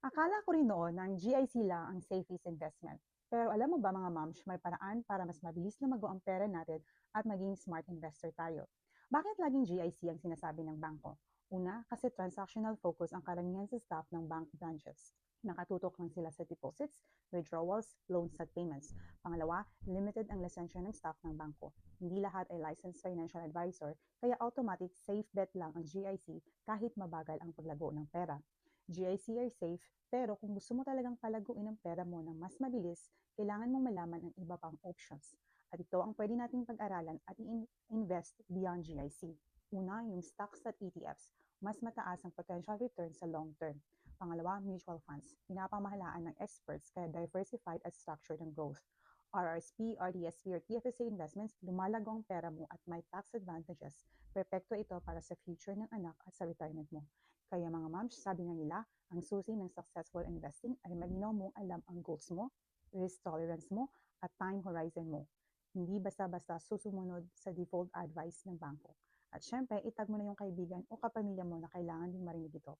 Akala ko rin noon na ang GIC lang ang safest investment. Pero alam mo ba mga moms, may paraan para mas mabilis na mago ang pera natin at maging smart investor tayo. Bakit laging GIC ang sinasabi ng bangko? Una, kasi transactional focus ang karamihan sa staff ng bank branches. Nakatutok lang sila sa deposits, withdrawals, loans at payments. Pangalawa, limited ang lisensya ng staff ng bangko. Hindi lahat ay licensed financial advisor, kaya automatic safe bet lang ang GIC kahit mabagal ang paglago ng pera. GIC ay safe, pero kung gusto mo talagang palaguin ang pera mo ng mas mabilis, kailangan mong malaman ang iba pang options. At ito ang pwede nating pag-aralan at i-invest beyond GIC. Una, yung stocks at ETFs. Mas mataas ang potential return sa long term. Pangalawa, mutual funds. Pinapamahalaan ng experts kaya diversified at structured ang growth. RRSP, RDSP, or TFSA investments, lumalago ang pera mo at may tax advantages. Perpekto ito para sa future ng anak at sa retirement mo. Kaya mga moms, sabi nga nila, ang susi ng successful investing ay malinaw mong alam ang goals mo, risk tolerance mo, at time horizon mo. Hindi basta-basta susumunod sa default advice ng bangko. At syempre, itag mo na yung kaibigan o kapamilya mo na kailangan din marinig ito